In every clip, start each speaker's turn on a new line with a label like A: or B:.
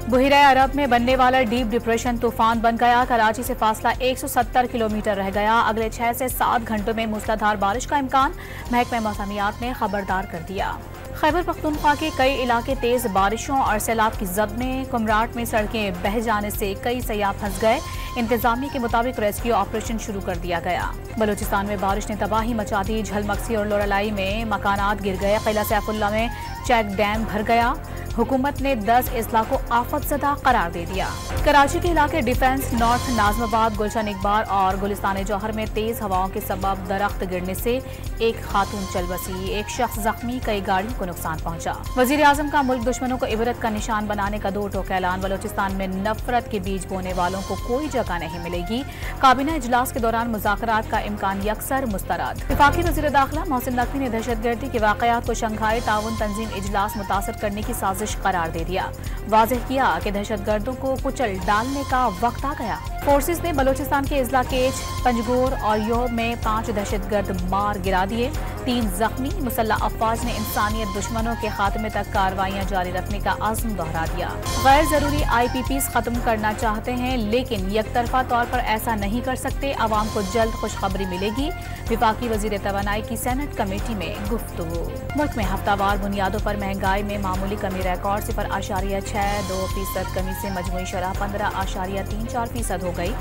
A: बुहिरा अरब में बनने वाला डीप डिप्रेशन तूफान बन गया। कराची से फासला 170 किलोमीटर रह गया। अगले 6 से 7 घंटों में मूसलाधार बारिश का इम्कान, महकमा मौसमियात ने खबरदार कर दिया। खैबर पख्तूनख्वा के कई इलाके तेज बारिशों और सैलाब की जद में, कुमराट में सड़कें बह जाने से कई सयाह फंस गए। इंतजामिया के मुताबिक रेस्क्यू ऑपरेशन शुरू कर दिया गया। बलूचिस्तान में बारिश ने तबाही मचा दी। झलमक्सी और लोरालाई में मकानात गिर गए। किला सैफुल्ला में चेक डैम भर गया। हुकूमत ने 10 अजला को आफतज़दा करार दे दिया। कराची के इलाके डिफेंस, नॉर्थ नाजमाबाद, गुलशन इकबार और गुलिस्तान जौहर में तेज हवाओं के सबब दरख्त गिरने से एक खातून चल बसी। एक शख्स जख्मी, कई गाड़ियों को नुकसान पहुंचा। वजीर आजम का मुल्क दुश्मनों को इबरत का निशान बनाने का 2 टोक ऐलान। बलूचिस्तान में नफरत के बीज बोने वालों को कोई जगह नहीं मिलेगी। काबीना इजलास के दौरान मुज़ाकरात का इम्कान यकसर मुस्तरद। वफाकी वज़ीर दाखिला मोहसिन नकवी ने दहशतगर्दी के वाक़यात को शंघाई ताउन तंजीम इजलास मुतासर करने की साजिश करार दे दिया। वाज़ेह किया कि दहशतगर्दों को कुचल डालने का वक्त आ गया। फोर्सेस ने बलूचिस्तान के इजला केज, पंजगोर और योब में 5 दहशतगर्द मार गिरा दिए। 3 जख्मी। मुसल्लह अफवाज ने इंसानियत दुश्मनों के खात्मे तक कार्रवाइयां जारी रखने का अज़्म दोहरा दिया। गैर जरूरी IPPs खत्म करना चाहते हैं, लेकिन यकतरफा तौर पर ऐसा नहीं कर सकते। अवाम को जल्द खुशखबरी मिलेगी। विफाकी वजीर तवानाई की सेनेट कमेटी में गुफ्तगू। मुल्क में हफ्तावार बुनियादों पर महंगाई में मामूली कमी रिकॉर्ड 0.62% कमी से मजमूई शरह 15.34% हो गई।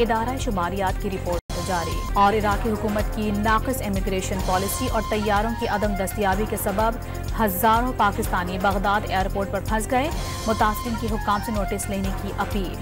A: इदारा शुमारियात की रिपोर्ट जारी। और इराकी हुकूमत की नाक़िस इमिग्रेशन पॉलिसी और तैयारों की अदम दस्तियाबी के सबब हजारों पाकिस्तानी बगदाद एयरपोर्ट पर फंस गए। मुतासिरीन की हुक्काम से नोटिस लेने की अपील।